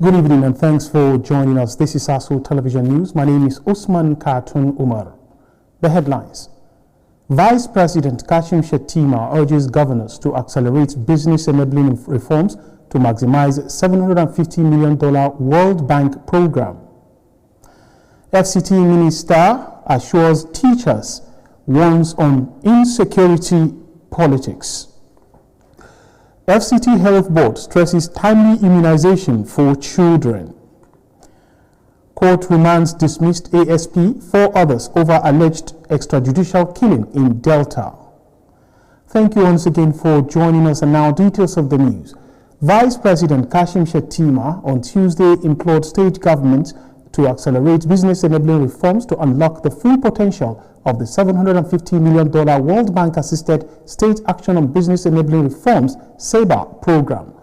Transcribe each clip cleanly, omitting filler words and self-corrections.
Good evening and thanks for joining us. This is ASU Television News. My name is Usman Khatun Umar. The headlines. Vice President Kashim Shettima urges governors to accelerate business-enabling reforms to maximize $750 million World Bank program. FCT Minister assures teachers warns on insecurity politics. FCT Health Board stresses timely immunization for children. Court remands dismissed ASP, 4 others over alleged extrajudicial killing in Delta. Thank you once again for joining us, and now details of the news. Vice President Kashim Shettima on Tuesday implored state governments to accelerate business-enabling reforms to unlock the full potential of the $750 million World Bank-assisted State Action on Business-Enabling Reforms (SEBA) program.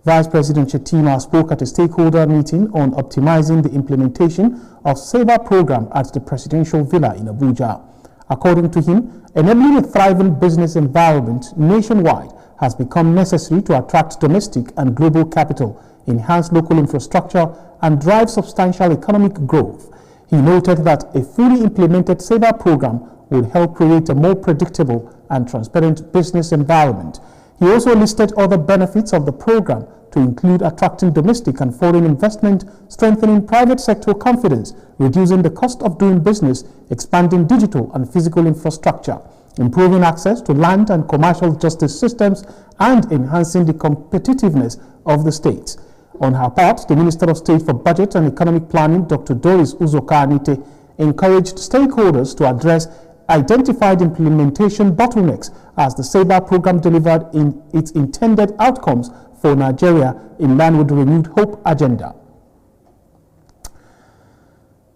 Vice President Shettima spoke at a stakeholder meeting on optimizing the implementation of SEBA program at the Presidential Villa in Abuja. According to him, enabling a thriving business environment nationwide has become necessary to attract domestic and global capital, enhance local infrastructure, and drive substantial economic growth. He noted that a fully implemented SEBA program would help create a more predictable and transparent business environment. He also listed other benefits of the program to include attracting domestic and foreign investment, strengthening private sector confidence, reducing the cost of doing business, expanding digital and physical infrastructure, improving access to land and commercial justice systems, and enhancing the competitiveness of the state. On her part, the Minister of State for Budget and Economic Planning, Dr. Doris Uzoka Anite, encouraged stakeholders to address identified implementation bottlenecks as the SEBA program delivered in its intended outcomes for Nigeria in line with the Renewed Hope agenda.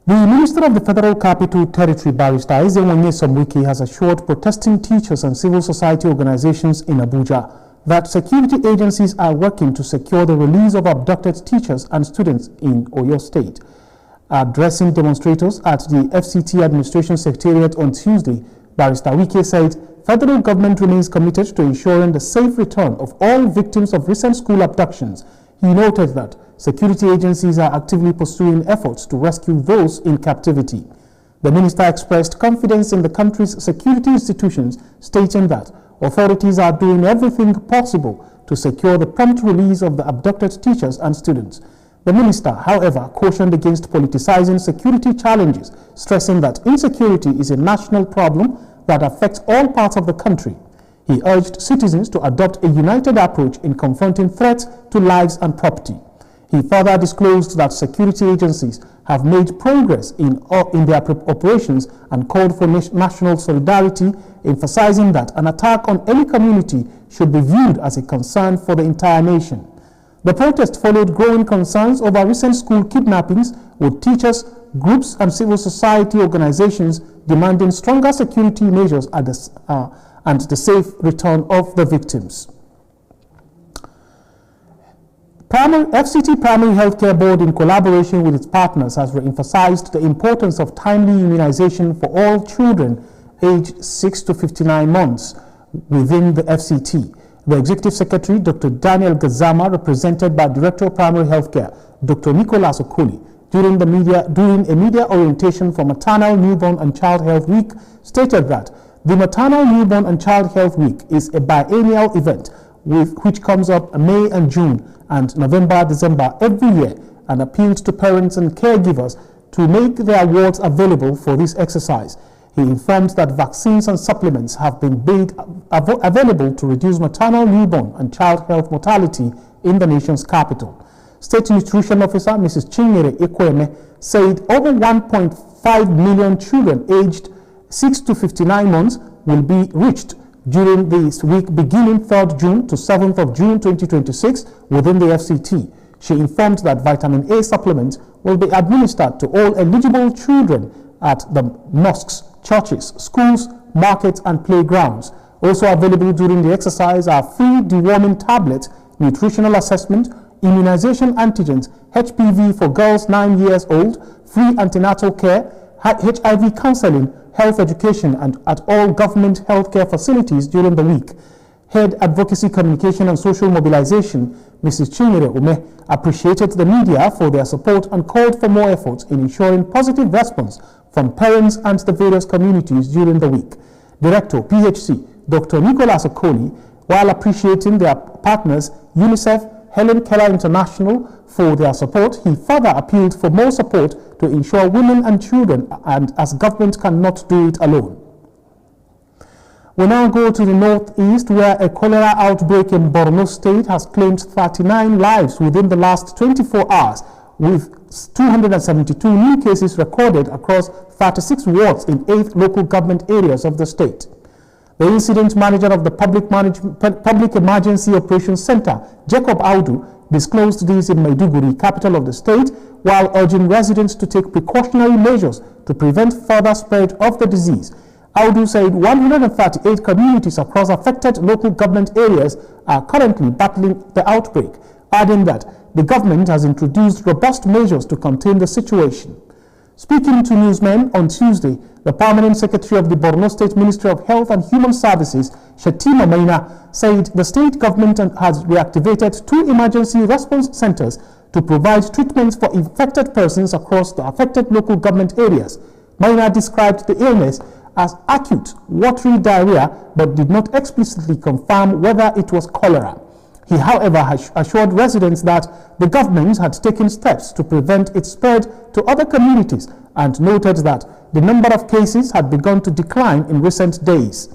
The Minister of the Federal Capital Territory, Barrister Ezenwonye Somwike, has assured protesting teachers and civil society organizations in Abuja that security agencies are working to secure the release of abducted teachers and students in Oyo State. Addressing demonstrators at the FCT Administration Secretariat on Tuesday, Barrister Wike said federal government remains committed to ensuring the safe return of all victims of recent school abductions. He noted that security agencies are actively pursuing efforts to rescue those in captivity. The minister expressed confidence in the country's security institutions, stating that authorities are doing everything possible to secure the prompt release of the abducted teachers and students. The minister, however, cautioned against politicizing security challenges, stressing that insecurity is a national problem that affects all parts of the country. He urged citizens to adopt a united approach in confronting threats to lives and property. He further disclosed that security agencies have made progress in their operations and called for national solidarity, emphasizing that an attack on any community should be viewed as a concern for the entire nation. The protest followed growing concerns over recent school kidnappings, with teachers, groups, and civil society organizations demanding stronger security measures and the safe return of the victims. FCT Primary Healthcare Board, in collaboration with its partners, has re-emphasized the importance of timely immunization for all children aged 6 to 59 months within the FCT. The Executive Secretary, Dr. Daniel Gazama, represented by Director of Primary Healthcare, Dr. Nicholas Okoli, during a media orientation for Maternal, Newborn and Child Health Week, stated that the Maternal, Newborn and Child Health Week is a biennial event which comes up May and June and November, December every year, and appealed to parents and caregivers to make their awards available for this exercise. He informed that vaccines and supplements have been made available to reduce maternal, newborn and child health mortality in the nation's capital. State Nutrition Officer Mrs. Chinyere Ekweme said over 1.5 million children aged 6 to 59 months will be reached during this week beginning 3rd June to 7th of June 2026 within the FCT. She informed that vitamin A supplements will be administered to all eligible children at the mosques, churches, schools, markets and playgrounds. Also available during the exercise are free deworming tablets, nutritional assessment, immunization antigens, HPV for girls 9 years old, free antenatal care, HIV counseling, health education and at all government healthcare facilities during the week. Head Advocacy, Communication and Social Mobilization, Mrs. Chinyere Ume, appreciated the media for their support and called for more efforts in ensuring positive response from parents and the various communities during the week. Director, PHC, Dr. Nicholas Okoli, while appreciating their partners, UNICEF, Helen Keller International, for their support, he further appealed for more support to ensure women and children, and as government cannot do it alone. We now go to the northeast, where a cholera outbreak in Borno State has claimed 39 lives within the last 24 hours, with 272 new cases recorded across 36 wards in 8 local government areas of the state. The incident manager of the Public Emergency Operations Center, Jacob Audu, disclosed this in Maiduguri, capital of the state, while urging residents to take precautionary measures to prevent further spread of the disease. Audu said 138 communities across affected local government areas are currently battling the outbreak, adding that the government has introduced robust measures to contain the situation. Speaking to newsmen on Tuesday, the Permanent Secretary of the Borno State Ministry of Health and Human Services, Shatima Maina, said the state government has reactivated 2 emergency response centers to provide treatments for infected persons across the affected local government areas. Maina described the illness as acute watery diarrhea, but did not explicitly confirm whether it was cholera. He, however, assured residents that the government had taken steps to prevent its spread to other communities and noted that the number of cases had begun to decline in recent days.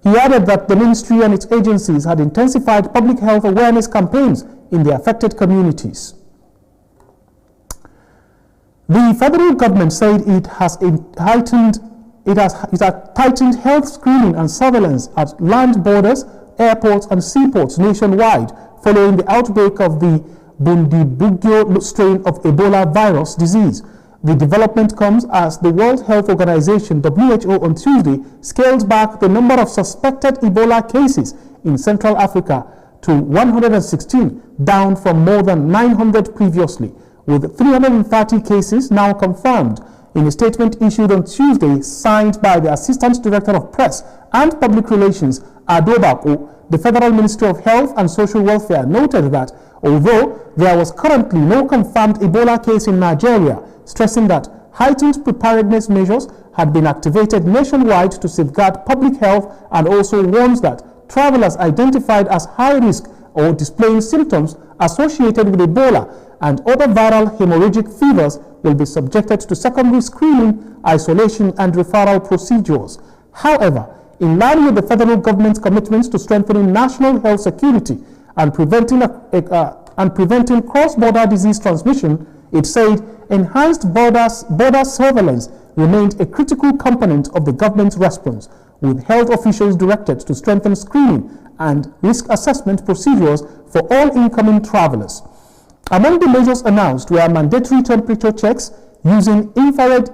He added that the ministry and its agencies had intensified public health awareness campaigns in the affected communities. The federal government said it has tightened health screening and surveillance at land borders, airports and seaports nationwide following the outbreak of the Bundibugyo strain of Ebola virus disease. The development comes as the World Health Organization, WHO, on Tuesday scaled back the number of suspected Ebola cases in Central Africa to 116, down from more than 900 previously, with 330 cases now confirmed. In a statement issued on Tuesday, signed by the Assistant Director of Press and Public Relations, Adobako, the Federal Ministry of Health and Social Welfare noted that although there was currently no confirmed Ebola case in Nigeria, stressing that heightened preparedness measures had been activated nationwide to safeguard public health, and also warns that travelers identified as high risk or displaying symptoms associated with Ebola and other viral hemorrhagic fevers will be subjected to secondary screening, isolation and referral procedures. However, in line with the federal government's commitments to strengthening national health security and preventing cross-border disease transmission, it said enhanced border surveillance remained a critical component of the government's response, with health officials directed to strengthen screening and risk assessment procedures for all incoming travelers. Among the measures announced were mandatory temperature checks using infrared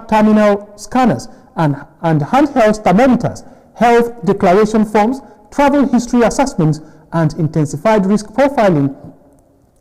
terminal scanners and handheld thermometers, health declaration forms, travel history assessments, and intensified risk profiling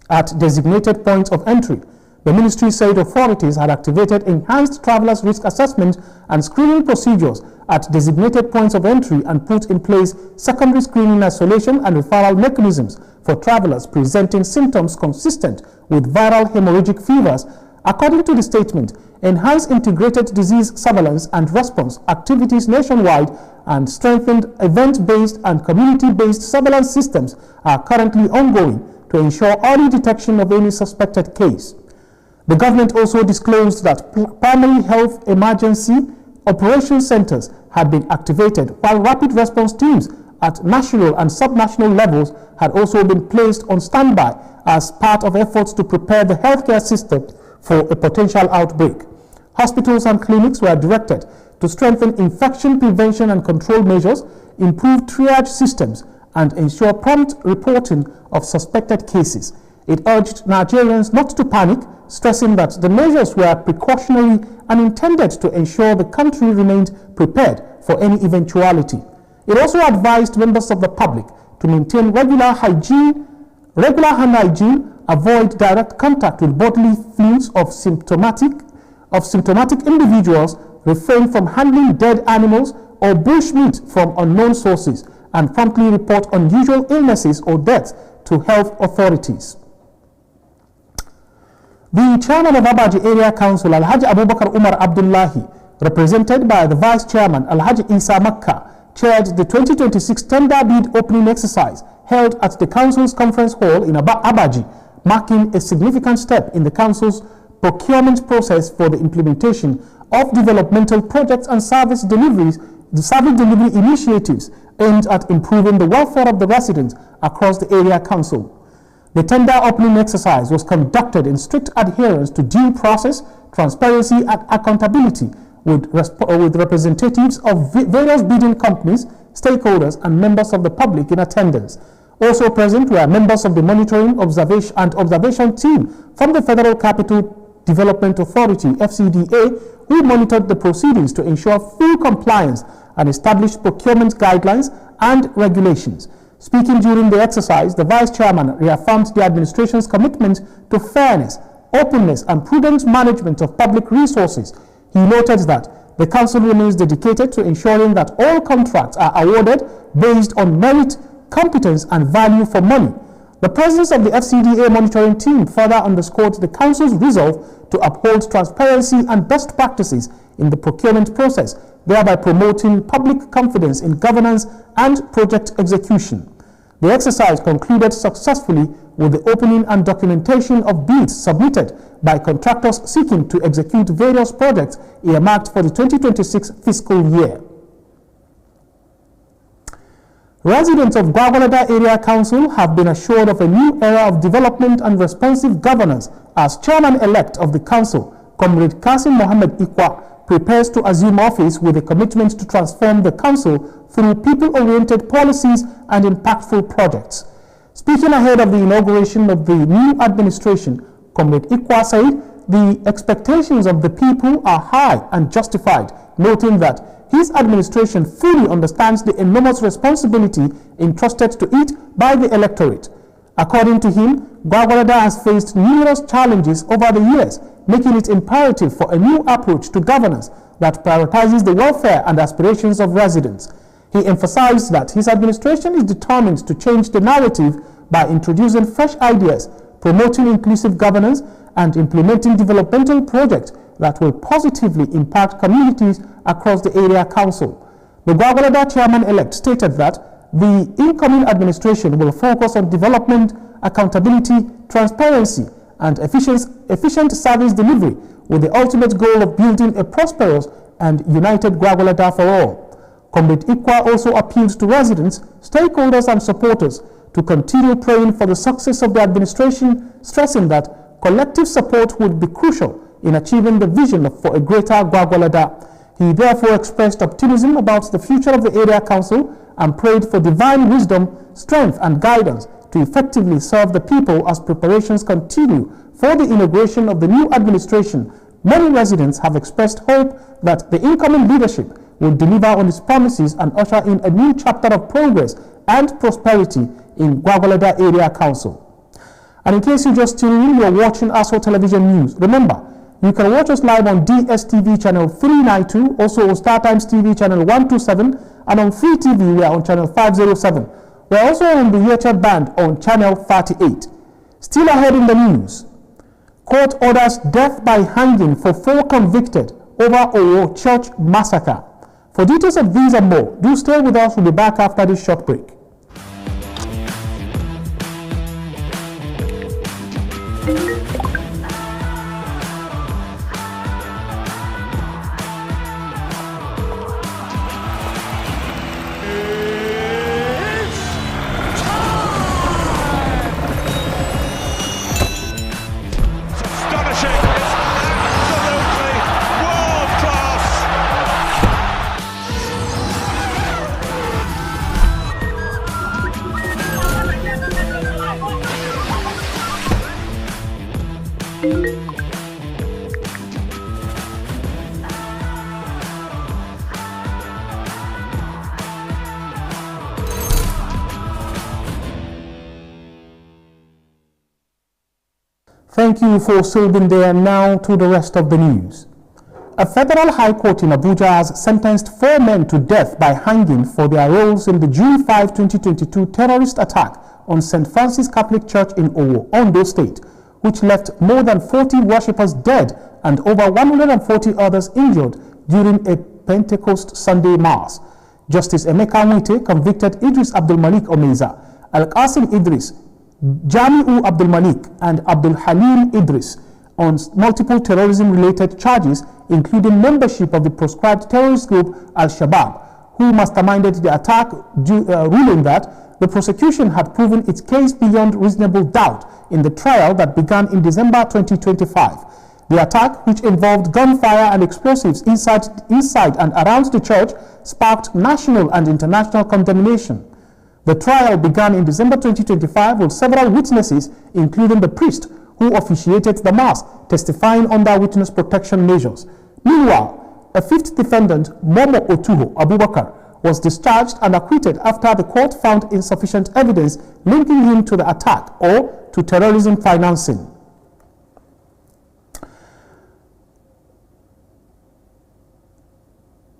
at designated points of entry. The ministry said authorities had activated enhanced travelers' risk assessment and screening procedures at designated points of entry and put in place secondary screening, isolation and referral mechanisms for travelers presenting symptoms consistent with viral hemorrhagic fevers. According to the statement, enhanced integrated disease surveillance and response activities nationwide and strengthened event-based and community-based surveillance systems are currently ongoing to ensure early detection of any suspected case. The government also disclosed that primary health emergency operation centers had been activated, while rapid response teams at national and subnational levels had also been placed on standby as part of efforts to prepare the healthcare system for a potential outbreak. Hospitals and clinics were directed to strengthen infection prevention and control measures, improve triage systems, and ensure prompt reporting of suspected cases. It urged Nigerians not to panic, stressing that the measures were precautionary and intended to ensure the country remained prepared for any eventuality. It also advised members of the public to maintain regular hand hygiene, avoid direct contact with bodily fluids of symptomatic individuals, refrain from handling dead animals or bushmeat from unknown sources, and promptly report unusual illnesses or deaths to health authorities. The chairman of Abaji Area Council, Alhaji Abubakar Umar Abdullahi, represented by the vice chairman, Alhaji Isa Makkah, chaired the 2026 tender bid opening exercise held at the council's conference hall in Abaji, marking a significant step in the council's procurement process for the implementation of developmental projects and service delivery initiatives aimed at improving the welfare of the residents across the area council. The tender opening exercise was conducted in strict adherence to due process, transparency and accountability with representatives of various bidding companies, stakeholders and members of the public in attendance. Also present were members of the Monitoring Observation Team from the Federal Capital Development Authority, FCDA, who monitored the proceedings to ensure full compliance and established procurement guidelines and regulations. Speaking during the exercise, the Vice Chairman reaffirmed the administration's commitment to fairness, openness and prudent management of public resources. He noted that the Council remains dedicated to ensuring that all contracts are awarded based on merit, competence and value for money. The presence of the FCDA monitoring team further underscored the Council's resolve to uphold transparency and best practices in the procurement process, thereby promoting public confidence in governance and project execution. The exercise concluded successfully with the opening and documentation of bids submitted by contractors seeking to execute various projects earmarked for the 2026 fiscal year. Residents of Gwagwalada Area Council have been assured of a new era of development and responsive governance as chairman-elect of the council, Comrade Kasim Mohammed Ikwa, prepares to assume office with a commitment to transform the council through people-oriented policies and impactful projects. Speaking ahead of the inauguration of the new administration, Comrade Ikwa said the expectations of the people are high and justified, noting that his administration fully understands the enormous responsibility entrusted to it by the electorate. According to him, Gwagwalada has faced numerous challenges over the years, making it imperative for a new approach to governance that prioritizes the welfare and aspirations of residents. He emphasized that his administration is determined to change the narrative by introducing fresh ideas, promoting inclusive governance, and implementing developmental projects that will positively impact communities across the area council. The Gwagwalada chairman-elect stated that the incoming administration will focus on development, accountability, transparency, and efficient service delivery with the ultimate goal of building a prosperous and united Gwagwalada for all. Comrade Ikwa also appealed to residents, stakeholders, and supporters to continue praying for the success of the administration, stressing that collective support would be crucial in achieving the vision for a greater Gwagwalada. He therefore expressed optimism about the future of the area council and prayed for divine wisdom, strength, and guidance to effectively serve the people as preparations continue for the inauguration of the new administration. Many residents have expressed hope that the incoming leadership will deliver on its promises and usher in a new chapter of progress and prosperity in Gwagwalada Area Council. And in case you just tuned in, you're watching ASO Television News. Remember, you can watch us live on DSTV channel 392, also on StarTimes TV channel 127, and on Free TV we are on channel 507. We're also on the YouTube band on channel 38. Still ahead in the news, court orders death by hanging for 4 convicted over Owo church massacre. For details of these and more, do stay with us. We'll be back after this short break. Thank you for still being there. Now to the rest of the news. A federal high court in Abuja has sentenced 4 men to death by hanging for their roles in the June 5, 2022 terrorist attack on St. Francis Catholic Church in Owo, Ondo State, which left more than 40 worshippers dead and over 140 others injured during a Pentecost Sunday Mass. Justice Emeka Nwite convicted Idris Abdul Malik Omeza, Al-Qasim Idris, Jamiu Abdul Malik, and Abdul Halim Idris on multiple terrorism-related charges, including membership of the proscribed terrorist group Al-Shabaab, who masterminded the attack, ruling that the prosecution had proven its case beyond reasonable doubt in the trial that began in December 2025. The attack, which involved gunfire and explosives inside and around the church, sparked national and international condemnation. The trial began in December 2025 with several witnesses, including the priest who officiated the mass, testifying under witness protection measures. Meanwhile, a fifth defendant, Momo Otuho Abubakar, was discharged and acquitted after the court found insufficient evidence linking him to the attack or to terrorism financing.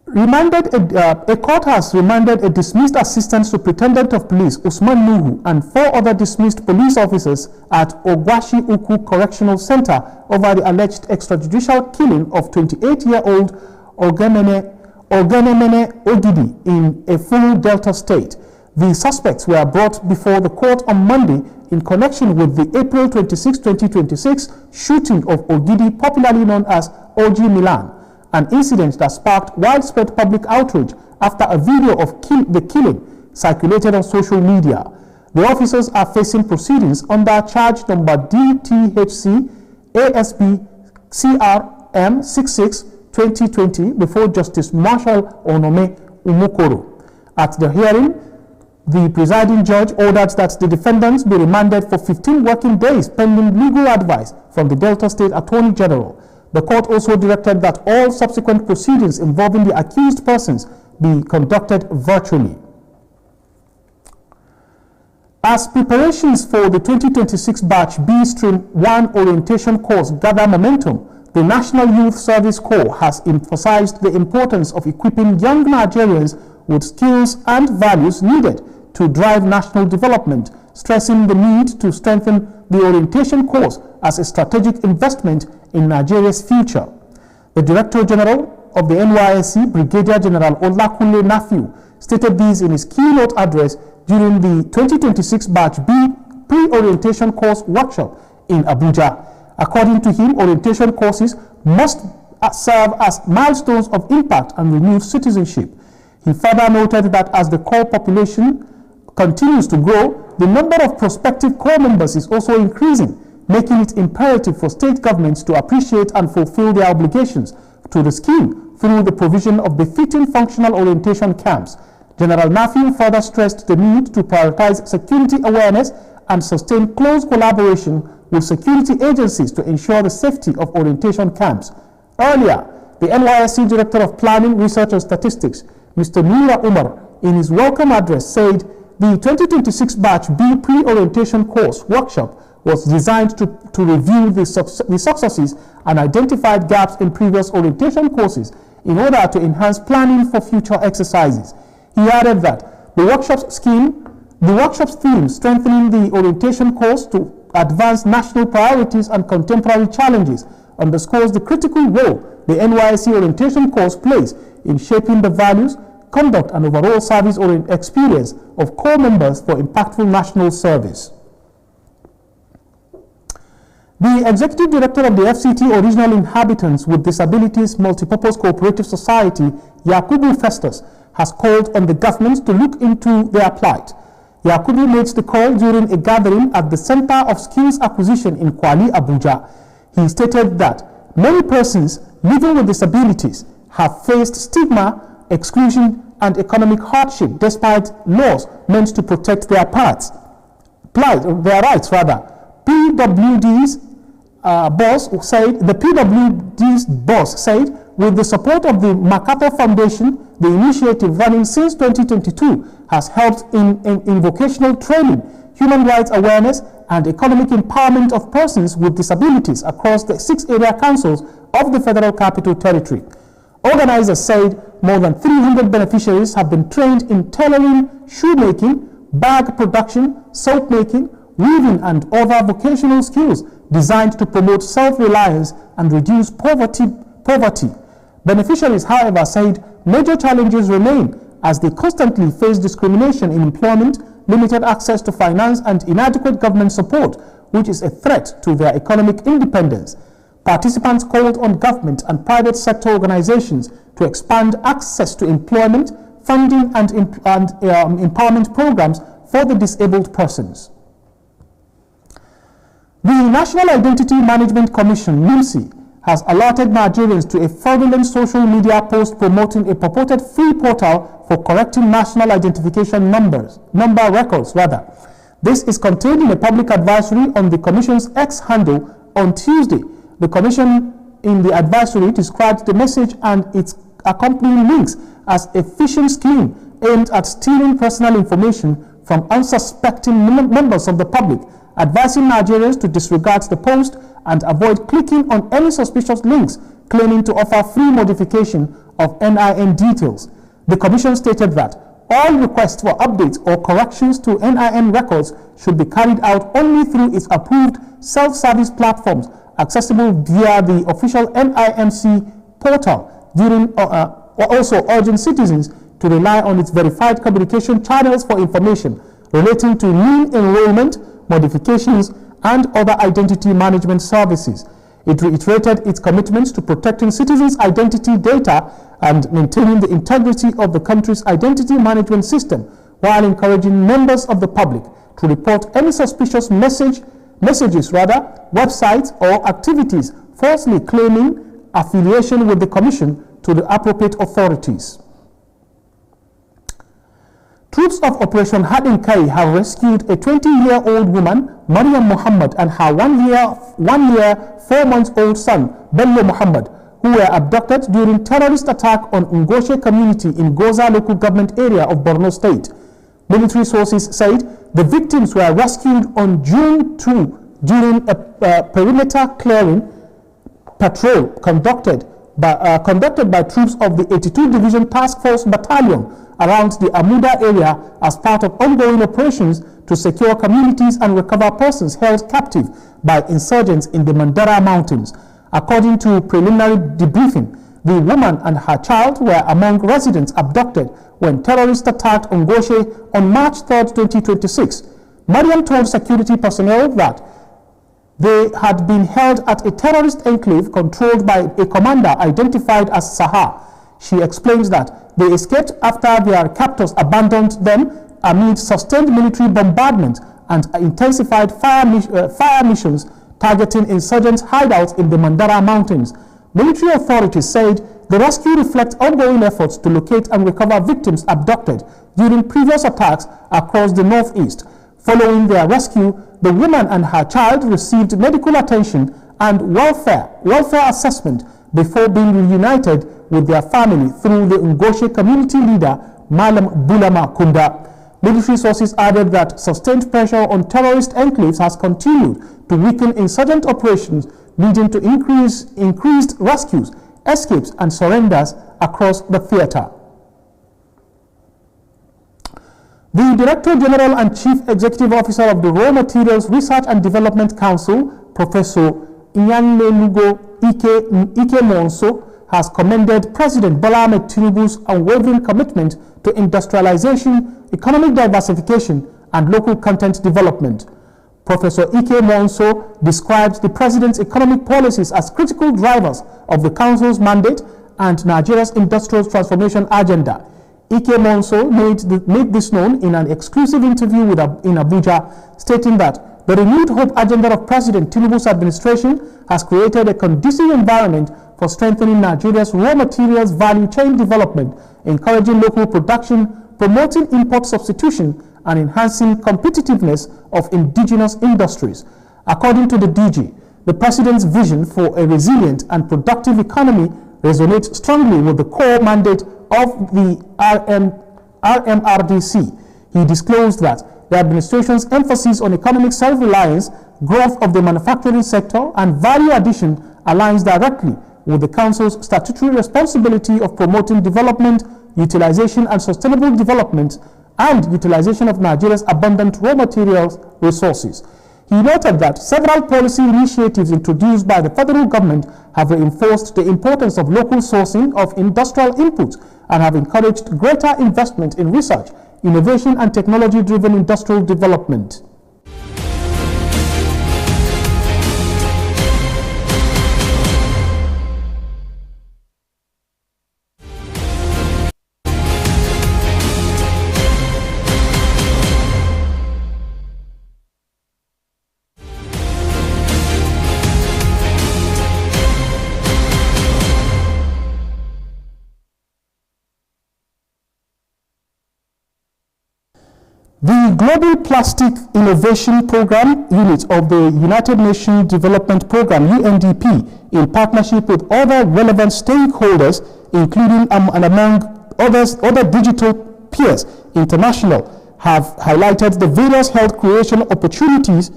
A court has remanded a dismissed Assistant Superintendent of Police, Usman Nuhu, and 4 other dismissed police officers at Ogwashi Uku Correctional Center over the alleged extrajudicial killing of 28-year-old Ogenemene Ogidi in a full Delta state. The suspects were brought before the court on Monday in connection with the April 26, 2026 shooting of Ogidi, popularly known as OG Milan, an incident that sparked widespread public outrage after a video of the killing circulated on social media. The officers are facing proceedings under charge number DTHC ASB CRM 66-2020 before Justice Marshall Onome Umukoro. At the hearing, the presiding judge ordered that the defendants be remanded for 15 working days pending legal advice from the Delta State Attorney General. The court also directed that all subsequent proceedings involving the accused persons be conducted virtually. As preparations for the 2026 batch B Stream 1 orientation course gather momentum, the National Youth Service Corps has emphasized the importance of equipping young Nigerians with skills and values needed to drive national development, stressing the need to strengthen the orientation course as a strategic investment in Nigeria's future. The Director General of the NYSC, Brigadier General Olakunle Nafiu, stated this in his keynote address during the 2026 Batch B pre-orientation course workshop in Abuja. According to him, orientation courses must serve as milestones of impact and renewed citizenship. He further noted that as the corps population continues to grow, the number of prospective corps members is also increasing, making it imperative for state governments to appreciate and fulfill their obligations to the scheme through the provision of befitting functional orientation camps. General Nafiu further stressed the need to prioritize security awareness and sustain close collaboration with security agencies to ensure the safety of orientation camps. Earlier, the NYSC Director of Planning, Research and Statistics, Mr. Nura Umar, in his welcome address said the 2026 Batch B pre-orientation course workshop was designed to review the successes and identified gaps in previous orientation courses in order to enhance planning for future exercises. He added that the workshop's theme, strengthening the orientation course to advance national priorities and contemporary challenges, underscores the critical role the NYSC orientation course plays in shaping the values, conduct, and overall service experience of corps members for impactful national service. The Executive Director of the FCT Original Inhabitants with Disabilities Multipurpose Cooperative Society, Yakubu Festus, has called on the government to look into their plight. Yakubu made the call during a gathering at the Center of Skills Acquisition in Kwali, Abuja. He stated that many persons living with disabilities have faced stigma, exclusion, and economic hardship despite laws meant to protect their rights. PWD's boss said, with the support of the MacArthur Foundation, the initiative running since 2022 has helped in vocational training, human rights awareness, and economic empowerment of persons with disabilities across the 6 area councils of the Federal Capital Territory. Organizers said more than 300 beneficiaries have been trained in tailoring, shoemaking, bag production, soap making, weaving, and other vocational skills designed to promote self-reliance and reduce poverty. Beneficiaries, however, said major challenges remain as they constantly face discrimination in employment, limited access to finance, and inadequate government support, which is a threat to their economic independence. Participants called on government and private sector organizations to expand access to employment, funding, and empowerment programs for the disabled persons. The National Identity Management Commission, NIMC, has alerted Nigerians to a fraudulent social media post promoting a purported free portal for correcting national identification number records. This is contained in a public advisory on the Commission's X handle on Tuesday. The Commission in the advisory described the message and its accompanying links as a phishing scheme aimed at stealing personal information from unsuspecting members of the public, advising Nigerians to disregard the post and avoid clicking on any suspicious links claiming to offer free modification of NIN details. The Commission stated that all requests for updates or corrections to NIN records should be carried out only through its approved self-service platforms accessible via the official NIMC portal, also urging citizens to rely on its verified communication channels for information relating to new enrollment, modifications, and other identity management services. It reiterated its commitments to protecting citizens' identity data and maintaining the integrity of the country's identity management system, while encouraging members of the public to report any suspicious messages, websites, or activities falsely claiming affiliation with the Commission to the appropriate authorities. Troops of Operation Hadinkai have rescued a 20-year-old woman, Mariam Muhammad, and her 1 year, 4 months old son, Bello Muhammad, who were abducted during terrorist attack on Ngoshe community in Goza local government area of Borno State. Military sources said the victims were rescued on June 2 during a perimeter clearing patrol conducted by troops of the 82 Division Task Force Battalion around the Amuda area as part of ongoing operations to secure communities and recover persons held captive by insurgents in the Mandara Mountains. According to preliminary debriefing, the woman and her child were among residents abducted when terrorists attacked Ngoshe on March 3, 2026. Mariam told security personnel that they had been held at a terrorist enclave controlled by a commander identified as Sahar. She explains that they escaped after their captors abandoned them amid sustained military bombardment and intensified fire missions targeting insurgents' hideouts in the Mandara Mountains. Military authorities said the rescue reflects ongoing efforts to locate and recover victims abducted during previous attacks across the northeast. Following their rescue, the woman and her child received medical attention and welfare assessment before being reunited with their family through the Ngoshe community leader, Malam Bulama Kunda. Military sources added that sustained pressure on terrorist enclaves has continued to weaken insurgent operations, leading to increased rescues, escapes, and surrenders across the theater. The Director General and Chief Executive Officer of the Raw Materials Research and Development Council, Professor Iyanlelugo Ike Monso, has commended President Bola Ahmed Tinubu's unwavering commitment to industrialization, economic diversification, and local content development. Professor Ike Monso described the President's economic policies as critical drivers of the Council's mandate and Nigeria's industrial transformation agenda. Ike Monso made this known in an exclusive interview in Abuja, stating that the renewed hope agenda of President Tinubu's administration has created a conducive environment for strengthening Nigeria's raw materials value chain development, encouraging local production, promoting import substitution, and enhancing competitiveness of indigenous industries. According to the DG, the President's vision for a resilient and productive economy resonates strongly with the core mandate of the RMRDC. He disclosed that the administration's emphasis on economic self-reliance, growth of the manufacturing sector, and value addition aligns directly with the Council's statutory responsibility of promoting development, utilization and sustainable development and utilization of Nigeria's abundant raw materials resources. He noted that several policy initiatives introduced by the federal government have reinforced the importance of local sourcing of industrial inputs and have encouraged greater investment in research, innovation and technology-driven industrial development. The Global Plastic Innovation Program unit of the United Nations Development Program, UNDP, in partnership with other relevant stakeholders, including and among others, other digital peers international, have highlighted the various wealth creation opportunities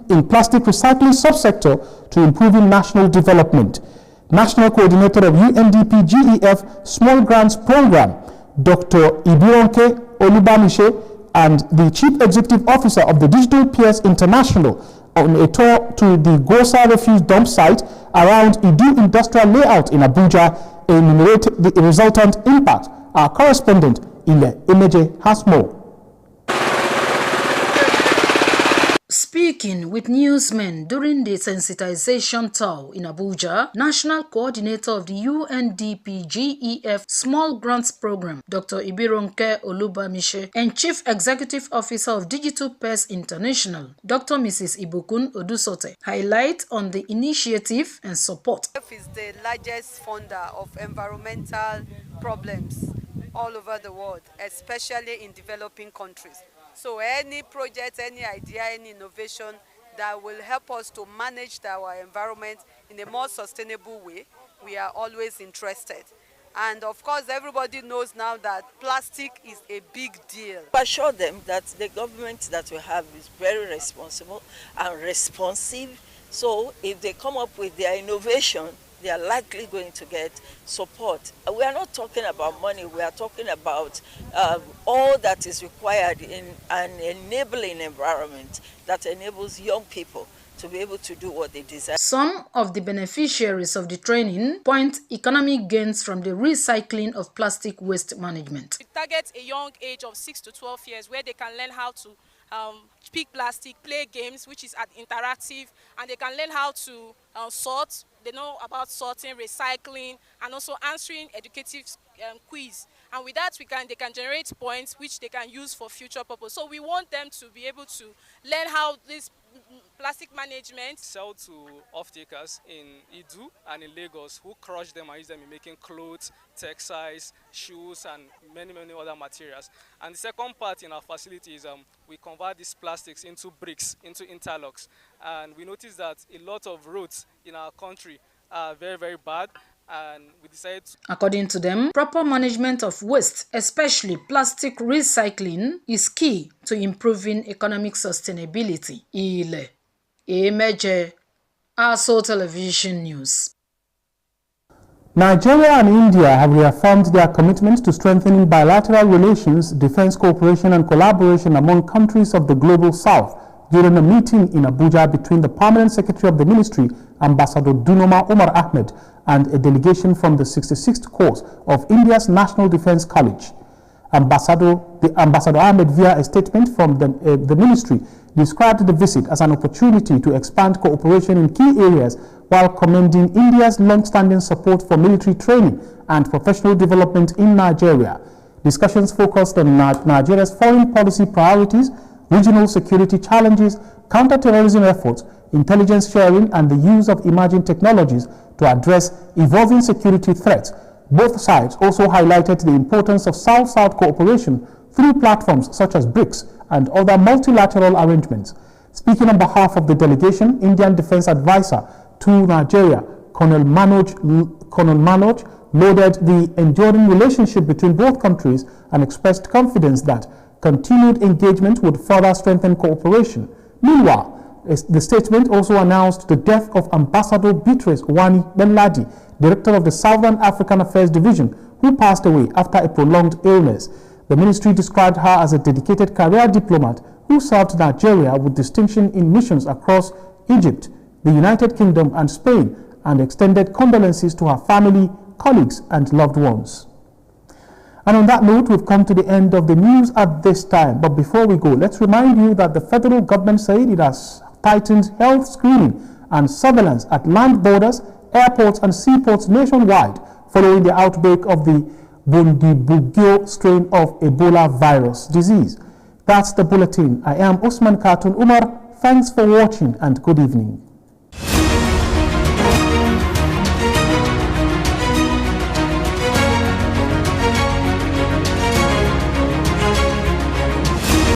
in plastic recycling subsector to improving national development. National Coordinator of UNDP GEF Small Grants Program, Dr. Ibironke Olubamise, and the Chief Executive Officer of the Digital Peers International on a tour to the Gosa refuse dump site around Idu Industrial Layout in Abuja, enumerated the resultant impact. Our correspondent, Ile Emeje, has more. Speaking with newsmen during the sensitization tour in Abuja, National Coordinator of the UNDP GEF Small Grants Program, Dr. Ibironke Olubamise, and Chief Executive Officer of Digital Peers International, Dr. Mrs. Ibukun Odusote, highlight on the initiative and support. GEF is the largest funder of environmental problems all over the world, especially in developing countries. So any project, any idea, any innovation that will help us to manage our environment in a more sustainable way, we are always interested. And of course, everybody knows now that plastic is a big deal. I assure them that the government that we have is very responsible and responsive. So if they come up with their innovation, they are likely going to get support. We are not talking about money, we are talking about all that is required in an enabling environment that enables young people to be able to do what they desire. Some of the beneficiaries of the training point economic gains from the recycling of plastic waste management. It targets a young age of 6 to 12 years where they can learn how to pick plastic, play games, which is interactive, and they can learn how to sort. They know about sorting, recycling, and also answering educative quiz. And with that, they can generate points which they can use for future purpose. So we want them to be able to learn how this plastic management. Sell to off-takers in Idu and in Lagos who crush them and use them in making clothes, textiles, shoes, and many other materials. And the second part in our facility is we convert these plastics into bricks, into interlocks. And we noticed that a lot of roads in our country are very bad. And we decided to... According to them, proper management of waste, especially plastic recycling, is key to improving economic sustainability. Ile Emeje, ASO Television News. Nigeria and India have reaffirmed their commitment to strengthening bilateral relations, defense cooperation and collaboration among countries of the Global South during a meeting in Abuja between the Permanent Secretary of the Ministry, Ambassador Dunoma Umar Ahmed, and a delegation from the 66th course of India's National Defense College. Ambassador Ahmed, via a statement from the ministry, described the visit as an opportunity to expand cooperation in key areas while commending India's long-standing support for military training and professional development in Nigeria. Discussions focused on Nigeria's foreign policy priorities, regional security challenges, counter-terrorism efforts, intelligence sharing, and the use of emerging technologies to address evolving security threats. Both sides also highlighted the importance of South-South cooperation through platforms such as BRICS and other multilateral arrangements. Speaking on behalf of the delegation, Indian Defense Advisor to Nigeria, Colonel Manoj lauded the enduring relationship between both countries and expressed confidence that continued engagement would further strengthen cooperation. Meanwhile, The statement also announced the death of Ambassador Beatrice Wani Benladi, Director of the Southern African Affairs Division, who passed away after a prolonged illness. The ministry described her as a dedicated career diplomat who served Nigeria with distinction in missions across Egypt, the United Kingdom and Spain, and extended condolences to her family, colleagues and loved ones. And on that note, we've come to the end of the news at this time. But before we go, let's remind you that the federal government said it has tightened health screening and surveillance at land borders, airports and seaports nationwide following the outbreak of the Bundibugyo strain of Ebola virus disease. That's the bulletin. I am Usman Khatun Umar. Thanks for watching and good evening.